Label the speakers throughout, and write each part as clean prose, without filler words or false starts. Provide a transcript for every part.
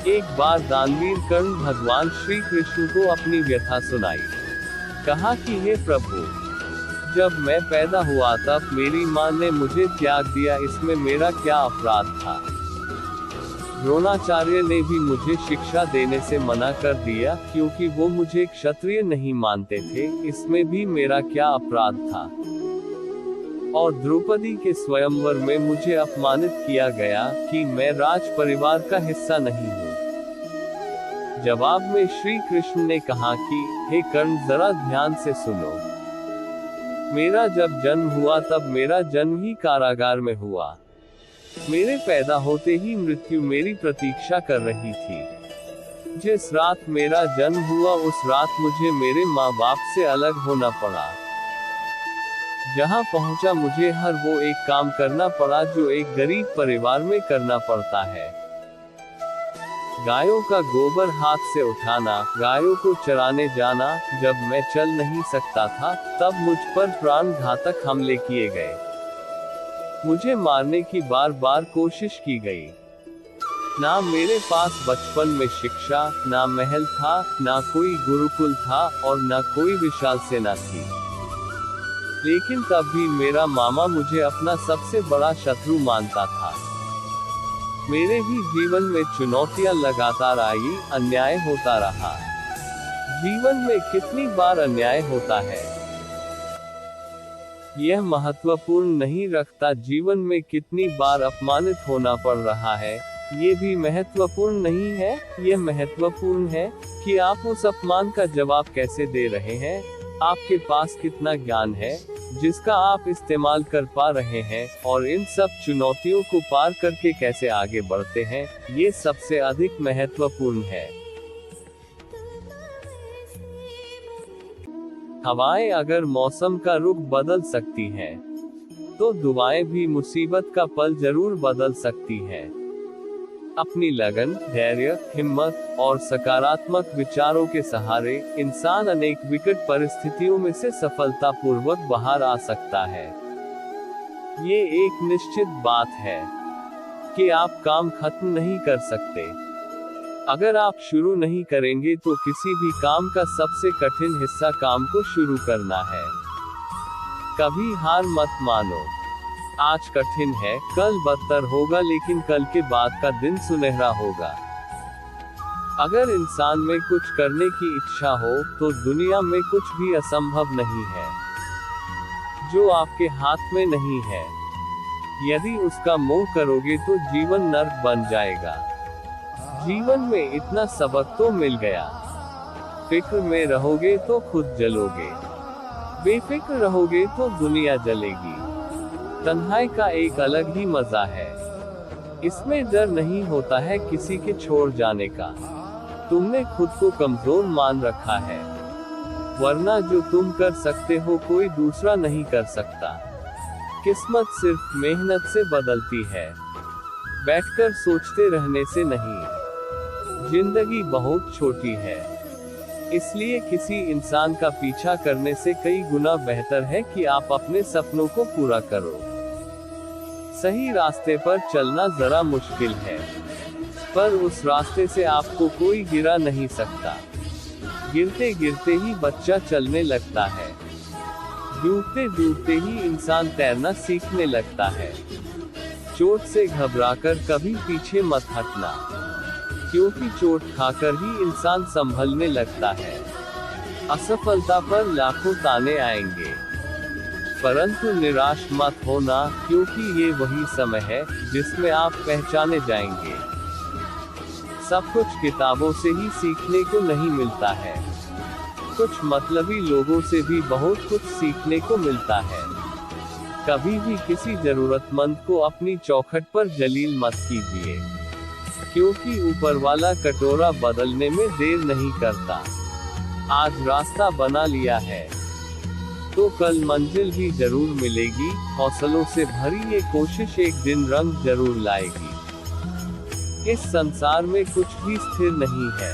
Speaker 1: एक बार दानवीर कर्ण भगवान श्री कृष्ण को अपनी व्यथा सुनाई। कहा कि हे प्रभु, जब मैं पैदा हुआ तब मेरी माँ ने मुझे त्याग दिया, इसमें मेरा क्या अपराध था। द्रोणाचार्य ने भी मुझे शिक्षा देने से मना कर दिया क्योंकि वो मुझे क्षत्रिय नहीं मानते थे, इसमें भी मेरा क्या अपराध था। और द्रौपदी के स्वयंवर में मुझे अपमानित किया गया कि मैं राज परिवार का हिस्सा नहीं हूँ। जवाब में श्री कृष्ण ने कहा कि हे कर्ण, जरा ध्यान से सुनो। मेरा जब जन्म हुआ तब मेरा जन्म ही कारागार में हुआ। मेरे पैदा होते ही मृत्यु मेरी प्रतीक्षा कर रही थी। जिस रात मेरा जन्म हुआ उस रात मुझे मेरे माँ बाप से अलग होना पड़ा। जहाँ पहुँचा मुझे हर वो एक काम करना पड़ा जो एक गरीब परिवार में करना पड़ता है। गायों का गोबर हाथ से उठाना, गायों को चराने जाना। जब मैं चल नहीं सकता था तब मुझ पर प्राण घातक हमले किए गए। मुझे मारने की बार बार कोशिश की गई। ना मेरे पास बचपन में शिक्षा, ना महल था, ना कोई गुरुकुल था और ना कोई विशाल सेना थी। लेकिन तब भी मेरा मामा मुझे अपना सबसे बड़ा शत्रु मानता था। मेरे भी जीवन में चुनौतियां लगातार आई, अन्याय होता रहा। जीवन में कितनी बार अन्याय होता है यह महत्वपूर्ण नहीं रखता, जीवन में कितनी बार अपमानित होना पड़ रहा है ये भी महत्वपूर्ण नहीं है। यह महत्वपूर्ण है कि आप उस अपमान का जवाब कैसे दे रहे हैं। आपके पास कितना ज्ञान है जिसका आप इस्तेमाल कर पा रहे हैं, और इन सब चुनौतियों को पार करके कैसे आगे बढ़ते हैं, ये सबसे अधिक महत्वपूर्ण है। हवाएं अगर मौसम का रुख बदल सकती हैं, तो दुआएं भी मुसीबत का पल जरूर बदल सकती हैं। अपनी लगन, धैर्य, हिम्मत और सकारात्मक विचारों के सहारे इंसान अनेक विकट परिस्थितियों में से सफलतापूर्वक बाहर आ सकता है। ये एक निश्चित बात है कि आप काम खत्म नहीं कर सकते। अगर आप शुरू नहीं करेंगे तो किसी भी काम का सबसे कठिन हिस्सा काम को शुरू करना है। कभी हार मत मानो। आज कठिन है, कल बदतर होगा, लेकिन कल के बाद का दिन सुनहरा होगा। अगर इंसान में कुछ करने की इच्छा हो तो दुनिया में कुछ भी असंभव नहीं है जो आपके हाथ में नहीं है। यदि उसका मोह करोगे तो जीवन नर्क बन जाएगा। जीवन में इतना सबक तो मिल गया। फिक्र में रहोगे तो खुद जलोगे, बेफिक्र रहोगे तो दुनिया जलेगी। तन्हाई का एक अलग ही मजा है। इसमें डर नहीं होता है किसी के छोड़ जाने का। तुमने खुद को कमजोर मान रखा है, वरना जो तुम कर सकते हो कोई दूसरा नहीं कर सकता। किस्मत सिर्फ मेहनत से बदलती है, बैठकर सोचते रहने से नहीं। जिंदगी बहुत छोटी है, इसलिए किसी इंसान का पीछा करने से कई गुना बेहतर है कि आप अपने सपनों को पूरा करो। सही रास्ते पर चलना जरा मुश्किल है, पर उस रास्ते से आपको कोई गिरा नहीं सकता। गिरते गिरते ही बच्चा चलने लगता है, डूबते डूबते ही इंसान तैरना सीखने लगता है। चोट से घबराकर कभी पीछे मत हटना, क्योंकि चोट खाकर ही इंसान संभलने लगता है। असफलता पर लाखों ताने आएंगे, परंतु निराश मत होना, क्योंकि ये वही समय है जिसमें आप पहचाने जाएंगे। सब कुछ किताबों से ही सीखने को नहीं मिलता है, कुछ मतलबी लोगों से भी बहुत कुछ सीखने को मिलता है। कभी भी किसी जरूरतमंद को अपनी चौखट पर जलील मत कीजिए, क्योंकि ऊपर वाला कटोरा बदलने में देर नहीं करता। आज रास्ता बना लिया है तो कल मंजिल भी जरूर मिलेगी। हौसलों से भरी ये कोशिश एक दिन रंग जरूर लाएगी। इस संसार में कुछ भी स्थिर नहीं है,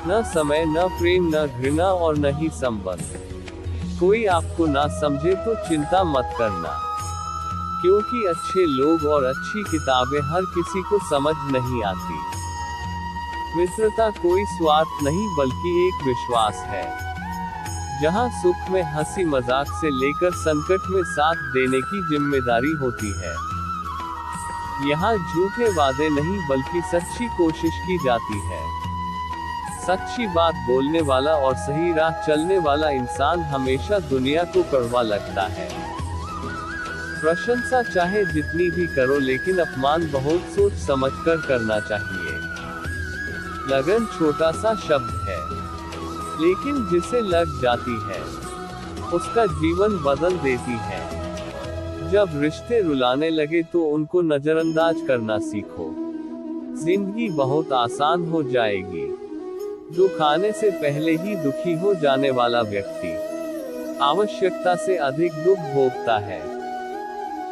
Speaker 1: न समय, न प्रेम, न घृणा और न ही संबंध। कोई आपको ना समझे तो चिंता मत करना, क्योंकि अच्छे लोग और अच्छी किताबें हर किसी को समझ नहीं आती। मित्रता कोई स्वार्थ नहीं बल्कि एक विश्वास है, जहां सुख में हंसी मजाक से लेकर संकट में साथ देने की जिम्मेदारी होती है। यहाँ झूठे वादे नहीं बल्कि सच्ची कोशिश की जाती है। सच्ची बात बोलने वाला और सही राह चलने वाला इंसान हमेशा दुनिया को कड़वा लगता है। प्रशंसा चाहे जितनी भी करो लेकिन अपमान बहुत सोच समझकर करना चाहिए। लगन छोटा सा शब्द है, लेकिन जिसे लग जाती है उसका जीवन बदल देती है। जब रिश्ते रुलाने लगे तो उनको नजरअंदाज करना सीखो, जिंदगी बहुत आसान हो जाएगी। दुख आने से पहले ही दुखी हो जाने वाला व्यक्ति आवश्यकता से अधिक दुख भोगता है।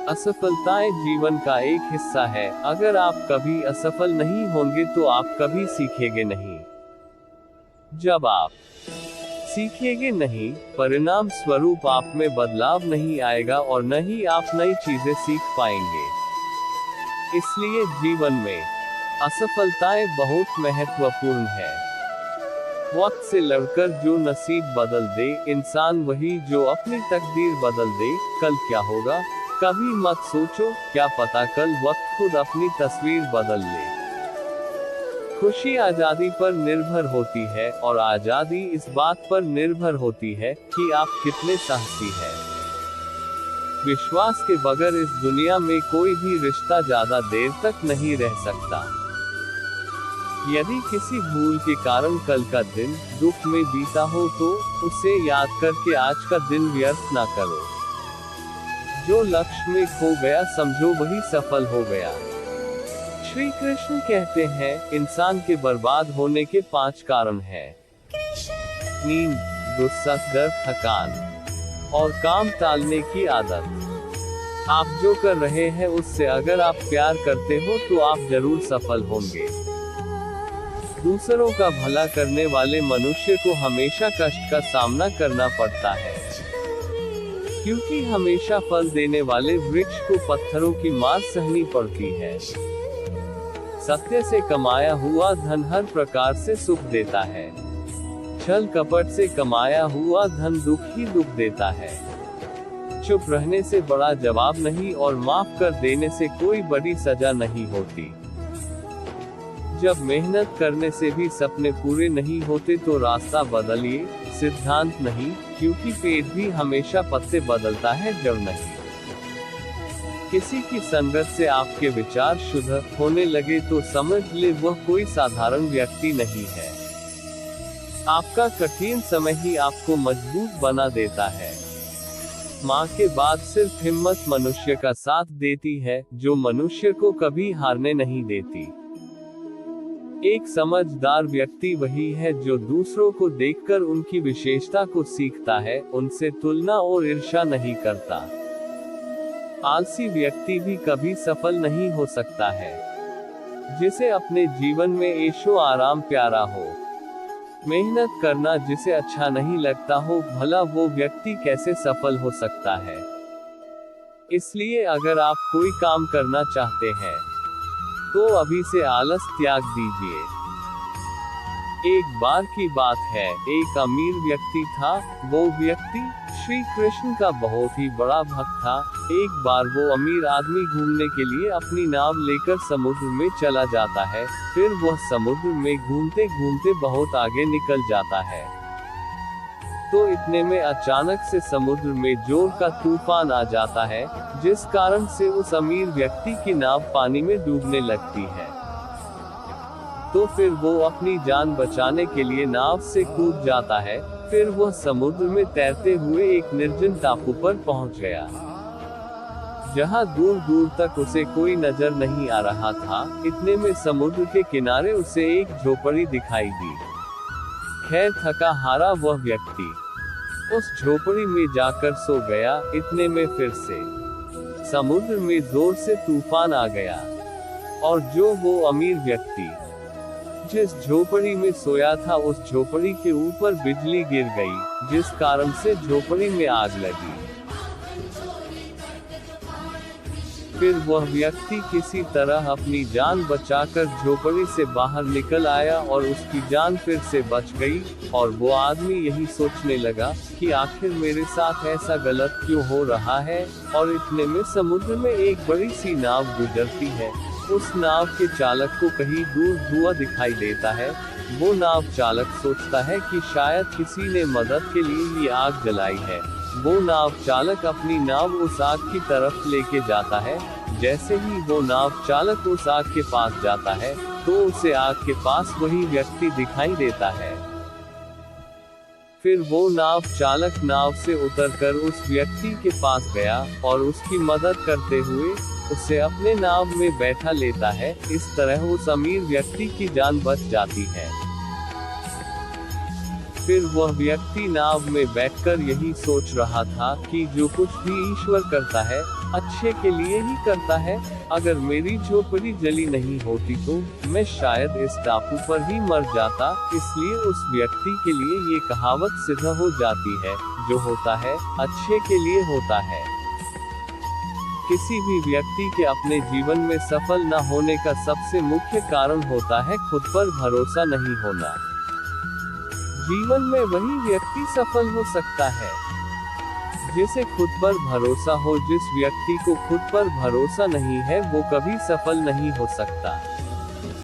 Speaker 1: असफलताएं जीवन का एक हिस्सा है। अगर आप कभी असफल नहीं होंगे तो आप कभी सीखेंगे नहीं। जब आप सीखेंगे नहीं, परिणाम स्वरूप आप में बदलाव नहीं आएगा और न ही आप नई चीजें सीख पाएंगे। इसलिए जीवन में असफलताएं बहुत महत्वपूर्ण है। वक्त से लड़कर जो नसीब बदल दे इंसान वही जो अपनी तकदीर बदल दे। कल क्या होगा कभी मत सोचो, क्या पता कल वक्त खुद अपनी तस्वीर बदल ले। खुशी आजादी पर निर्भर होती है और आजादी इस बात पर निर्भर होती है कि आप कितने साहसी हैं। विश्वास के बगैर इस दुनिया में कोई भी रिश्ता ज्यादा देर तक नहीं रह सकता। यदि किसी भूल के कारण कल का दिन दुख में बीता हो तो उसे याद करके आज का दिन व्यर्थ ना करो। जो लक्ष्य में खो गया समझो वही सफल हो गया। श्री कृष्ण कहते हैं इंसान के बर्बाद होने के 5 कारण हैं। नींद, गुस्सा, डर, थकान और काम टालने की आदत। आप जो कर रहे हैं उससे अगर आप प्यार करते हो तो आप जरूर सफल होंगे। दूसरों का भला करने वाले मनुष्य को हमेशा कष्ट का सामना करना पड़ता है, क्योंकि हमेशा फल देने वाले वृक्ष को पत्थरों की मार सहनी पड़ती है। सत्य से कमाया हुआ धन हर प्रकार से सुख देता है। छल कपट से कमाया हुआ धन दुख ही दुख देता है। चुप रहने से बड़ा जवाब नहीं और माफ कर देने से कोई बड़ी सजा नहीं होती। जब मेहनत करने से भी सपने पूरे नहीं होते तो रास्ता बदलिए, सिद्धांत नहीं, क्योंकि पेड़ भी हमेशा पत्ते बदलता है, जड़ नहीं। किसी की संगत से आपके विचार शुद्ध होने लगे तो समझ ले वह कोई साधारण व्यक्ति नहीं है। आपका कठिन समय ही आपको मजबूत बना देता है। माँ के बाद सिर्फ हिम्मत मनुष्य का साथ देती है, जो मनुष्य को कभी हारने नहीं देती। एक समझदार व्यक्ति वही है जो दूसरों को देखकर उनकी विशेषता को सीखता है, उनसे तुलना और ईर्ष्या नहीं करता। आलसी व्यक्ति भी कभी सफल नहीं हो सकता है। जिसे अपने जीवन में ऐशो आराम प्यारा हो, मेहनत करना जिसे अच्छा नहीं लगता हो, भला वो व्यक्ति कैसे सफल हो सकता है। इसलिए अगर आप कोई काम करना चाहते हैं तो अभी से आलस त्याग दीजिए। एक बार की बात है, एक अमीर व्यक्ति था। वो व्यक्ति श्री कृष्ण का बहुत ही बड़ा भक्त था। एक बार वो अमीर आदमी घूमने के लिए अपनी नाव लेकर समुद्र में चला जाता है। फिर वह समुद्र में घूमते घूमते बहुत आगे निकल जाता है। तो इतने में अचानक से समुद्र में जोर का तूफान आ जाता है, जिस कारण से उस अमीर व्यक्ति की नाव पानी में डूबने लगती है। तो फिर वो अपनी जान बचाने के लिए नाव से कूद जाता है। फिर वह समुद्र में तैरते हुए एक निर्जन टापू पर पहुंच गया, जहां दूर दूर तक उसे कोई नजर नहीं आ रहा था। इतने में समुद्र के किनारे उसे एक झोपड़ी दिखाई दी। खैर थका हारा वह व्यक्ति उस झोपड़ी में जाकर सो गया। इतने में फिर से समुद्र में जोर से तूफान आ गया और जो वो अमीर व्यक्ति जिस झोपड़ी में सोया था, उस झोपड़ी के ऊपर बिजली गिर गई, जिस कारण से झोपड़ी में आग लगी। फिर वह व्यक्ति किसी तरह अपनी जान बचाकर झोपड़ी से बाहर निकल आया और उसकी जान फिर से बच गई, और वो आदमी यही सोचने लगा कि आखिर मेरे साथ ऐसा गलत क्यों हो रहा है, और इतने में समुद्र में एक बड़ी सी नाव गुजरती है। उस नाव के चालक को कहीं दूर धुआं दिखाई देता है। वो नाव चालक सोचता है कि शायद किसी ने मदद के लिए ये आग जलाई है। वो नाव चालक अपनी नाव उस आग की तरफ लेके जाता है। जैसे ही वो नाव चालक उस आग के पास जाता है, तो उसे आग के पास वही व्यक्ति दिखाई देता है। फिर वो नाव चालक नाव से उतरकर उस व्यक्ति के पास गया और उसकी मदद करते हुए उसे अपने नाव में बैठा लेता है। इस तरह उस अमीर व्यक्ति की जान बच जाती है। फिर वह व्यक्ति नाव में बैठकर यही सोच रहा था कि जो कुछ भी ईश्वर करता है, अच्छे के लिए ही करता है। अगर मेरी झोपड़ी जली नहीं होती तो मैं शायद इस टापू पर ही मर जाता। इसलिए उस व्यक्ति के लिए ये कहावत सिद्ध हो जाती है, जो होता है अच्छे के लिए होता है। किसी भी व्यक्ति के अपने जीवन में सफल न होने का सबसे मुख्य कारण होता है खुद पर भरोसा नहीं होना। जीवन में वही व्यक्ति सफल हो सकता है जिसे खुद पर भरोसा हो। जिस व्यक्ति को खुद पर भरोसा नहीं है, वो कभी सफल नहीं हो सकता।